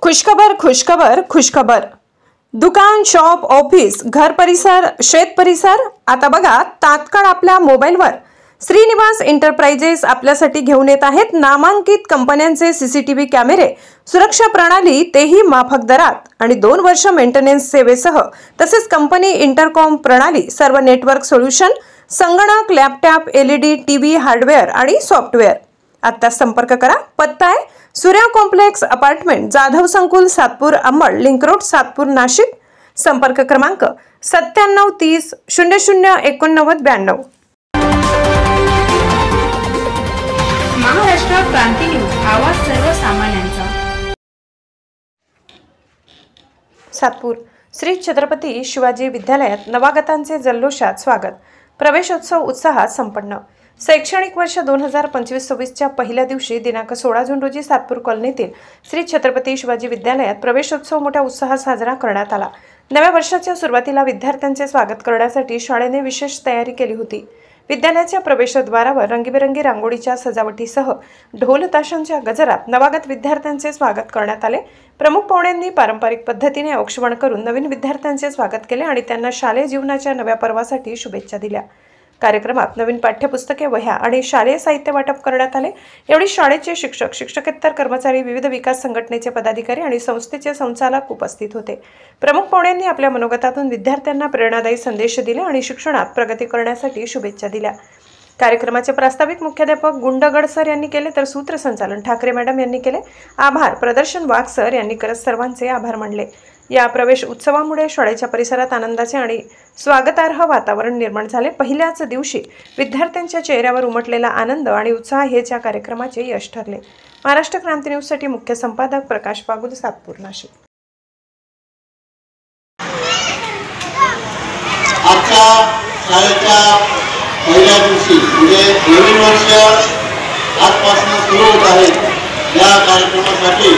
खुशखबर खुशखबर खुशखबर। दुकान, shop, office, घर परिसर, शेत परिसर आता बघा तात्काळ आपल्या मोबाईलवर श्रीनिवास एंटरप्राइजेस आपल्यासाठी घेऊन येत आहेत नामांकित कंपन्यांचे सीसीटीव्ही कॅमेरे, सुरक्षा प्रणाली, तेही माफक दरात आणि 2 वर्ष मेंटेनन्स सेवेसह, तसेच कंपनी इंटरकॉम प्रणाली, सर्व नेटवर्क सोल्यूशन, संगणक, लॅपटॉप, एलईडी टीव्ही, हार्डवेअर आणि सॉफ्टवेअर। आता संपर्क करा। पत्ता आहे सूर्या कॉम्प्लेक्स अपार्टमेंट, जाधव संकुल, सातपूर अंबड, लिंक रोड, सातपूर, नाशिक। संपर्क क्रमांक 9730 008992। महाराष्ट्र क्रांती न्यूज, आवाज सर्वसामान्यांचा। सातपूर श्री छत्रपती शिवाजी विद्यालयात नवागतांचे जल्लोषात स्वागत। प्रवेशोत्सव उत्साहात संपन्न। शैक्षणिक वर्ष 2025-26 च्या पहिल्या दिवशी दिनांक 16 जून रोजी सातपूर कॉलनीतील श्री छत्रपती शिवाजी विद्यालयात प्रवेशोत्सव मोठ्या उत्साहात साजरा करण्यात आला। नव्या वर्षाच्या सुरुवातीला विद्यार्थ्यांचे स्वागत करण्यासाठी शाळेने विशेष तयारी केली होती। विद्यालयाच्या प्रवेशद्वारावर रंगीबेरंगी रांगोळीच्या सजावटीसह ढोल ताशांच्या गजरात नवागत विद्यार्थ्यांचे स्वागत करण्यात आले। प्रमुख पाहुण्यांनी पारंपरिक पद्धतीने औक्षवण करून नवीन विद्यार्थ्यांचे स्वागत केले आणि त्यांना शालेय जीवनाच्या नव्या पर्वासाठी शुभेच्छा दिल्या। कार्यक्रमात नवीन पाठ्यपुस्तके, वह्या आणि शालेय साहित्य वाटप करण्यात आले। यावेळी शाळेचे शिक्षक, शिक्षकेतर कर्मचारी, विविध विकास संघटनेचे पदाधिकारी आणि संस्थेचे संचालक उपस्थित होते। प्रमुख पाहुण्यांनी आपल्या मनोगतातून विद्यार्थ्यांना प्रेरणादायी संदेश दिले आणि शिक्षणात प्रगती करण्यासाठी शुभेच्छा दिल्या। कार्यक्रमाचे प्रास्ताविक मुख्याध्यापक गुंडगड सर यांनी केले, तर सूत्रसंचालन ठाकरे मॅडम यांनी केले। आभार प्रदर्शन वाघ सर यांनी करत सर्वांचे आभार मानले। या प्रवेश उत्सवामुळे शाळेच्या परिसरात आनंदाचे आणि स्वागतार्ह वातावरण निर्माण झाले। पहिल्याच दिवशी विद्यार्थ्यांच्या चेहऱ्यावर उमटलेला आनंद आणि उत्साह हेच या कार्यक्रमाचे यश ठरले। महाराष्ट्र क्रांती न्यूज साठी मुख्य संपादक प्रकाश पागुल, सातपूर, नाशिक। आजच्या शाळेच्या पहिल्या दिवशी म्हणजे नवीन वर्ष आजपासून सुरू होत आहे। या कार्यक्रमासाठी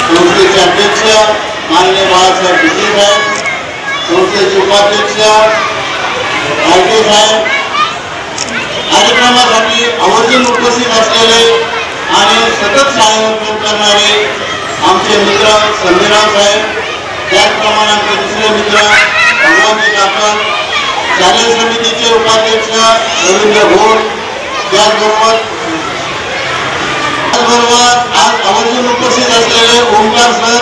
संस्थेचे अध्यक्ष माननीय बाळासाहेब भिसे साहेब, संस्थेचे उपाध्यक्ष रायके साहेब, कार्यक्रमासाठी आवर्जून उपस्थित असलेले आणि सतत शाळेवर काम करणारे आमचे मित्र संजयराव साहेब, त्याचप्रमाणे आमचे दुसरे मित्र भगवानजी काकड, शालेय समितीचे उपाध्यक्ष रवींद्र भोळ, त्याचबरोबर आज आवर्जून उपस्थित असलेले ओमकार सर,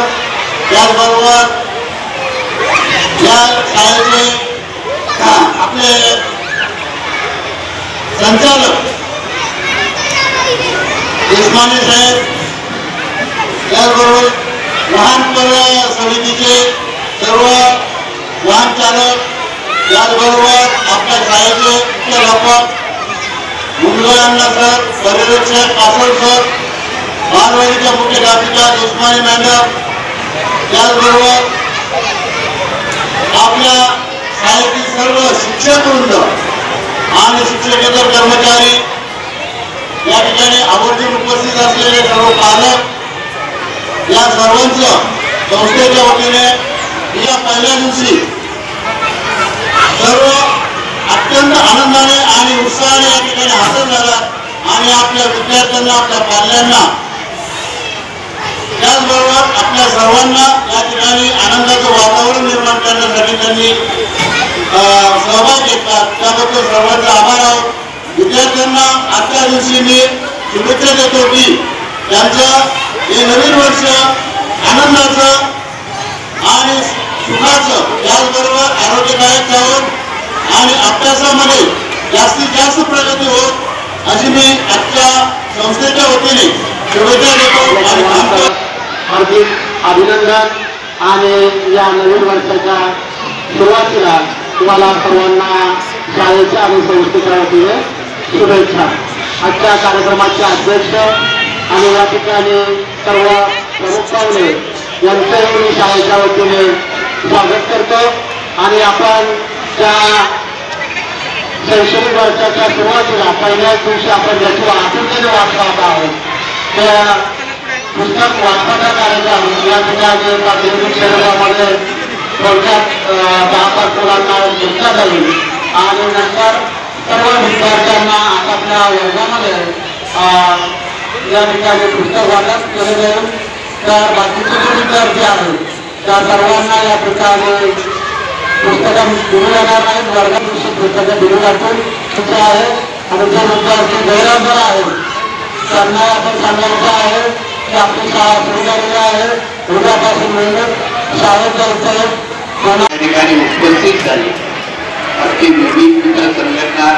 त्याचबरोबर या शाळेचे आपले संचालक उस्माने साहेब, त्याचबरोबर वाहन समितीचे सर्व वाहन चालक, त्याचबरोबर आपल्या शाळेचे मुख्याध्यापक मुंगळांना सर, पर्यवेक्षक कासोड सर, बालवाडीच्या मुख्याध्यापिका उस्माने मॅडम, त्याचबरोबर आपल्या शाळेतील सर्व शिक्षक वृंद आणि शिक्षकेतर कर्मचारी, या ठिकाणी आवर्जून उपस्थित असलेले सर्व पालक, या सर्वांचं संस्थेच्या वतीने या पहिल्या दिवशी सर्व अत्यंत आनंदाने आणि उत्साहाने या ठिकाणी हजर झाला आणि आपल्या विद्यार्थ्यांना, आपल्या पाल्यांना, त्याचबरोबर आपल्या सर्वांना या ठिकाणी आनंदाचं वातावरण निर्माण करण्यासाठी त्यांनी सहभाग घेतला, त्याबद्दल सर्वांचा आभार आहोत। विद्यार्थ्यांना आजच्या दिवशी मी शुभेच्छा देतो की त्यांचं हे नवीन वर्ष आनंदाचं आणि सुखाचं, त्याचबरोबर आरोग्यदायक जावं आणि अभ्यासामध्ये जास्तीत जास्त प्रगती होत अशी मी आजच्या संस्थेच्या वतीने शुभेच्छा देतो आणि थांबतो। हार्दिक अभिनंदन आणि या नवीन वर्षाच्या सुरुवातीला तुम्हाला सर्वांना शाळेच्या आणि संस्थेच्या वतीने शुभेच्छा। आजच्या कार्यक्रमाचे अध्यक्ष आणि या ठिकाणी सर्व प्रमुख पाहुणे यांचंही मी शाळेच्या वतीने स्वागत करतो आणि आपण त्या शैक्षणिक वर्षाच्या सुरुवातीला पहिल्याच दिवशी आपण ज्याची आतुरतेने वाट पाहत आहोत त्या पुस्तक वाचनाचा कार्यक्रम या ठिकाणी प्राथमिक शहरामध्ये थोडक्यात 10-5 मुलांना घेतला जाईल आणि नंतर सर्व विद्यार्थ्यांना आपापल्या वर्गामध्ये या ठिकाणी पुस्तक वाटप केले जाईल तर बाकीचे जे विद्यार्थी आहेत त्या सर्वांना या ठिकाणी पुस्तकं दिली जाणार नाहीत. वर्गात पुस्तकं दिली जातील तिथे आहे. आणि जे विद्यार्थी गैरहजर आहेत त्यांना आपण सांगायचं आहे की आपली शाळा सुरू झालेली आहे. उद्यापासून नियमित शाळेत जायचं. या ठिकाणी उपस्थित झाले. आपली विविध विकास संघटना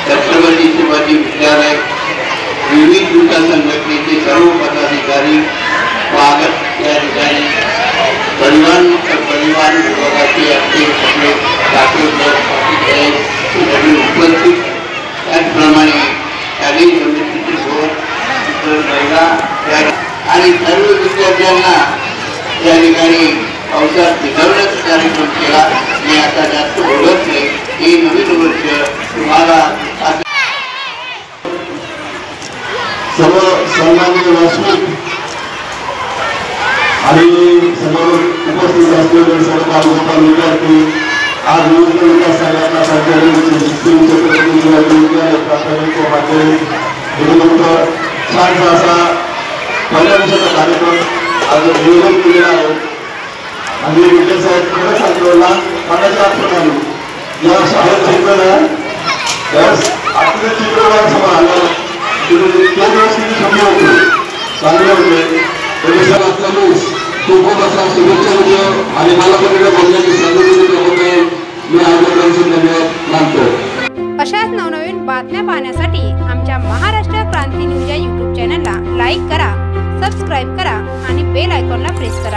छत्रपती शिवाजी विद्यालय विविध विकास संघटनेचे सर्व पदाधिकारी स्वागत या ठिकाणी परिवहन विभागाचे आपले सगळे उपस्थित. त्याचप्रमाणे शालेय समितीचे बोर्ड महिला आणि सर्व विद्यार्थ्यांना या ठिकाणी पावसात भिजवण्याचा कार्यक्रम केला. मी आता जास्त बोलत नाही. हे नवीन वर्ष तुम्हाला सर्व सन्माननीय व्यासपीठ आणि समोर उपस्थित असलेले सर्व पालक विद्यार्थी आज विविध विकास संघटना प्राथमिक व माध्यमिक छानसा असा पहिल्या दिवसाचा कार्यक्रम आज नियोजन केलेला आहे. आणि विद्या साहेब खरं सांगितलं लहानपणाच्या आठवण या शाळेत शिकवलं त्यावेळेस आपलं चित्र समोर आलं त्या दिवस किती कमी होते चांगले होते. आपला खूप खूप असा शुभेच्छा देतो. आणि मला पण बोलण्याची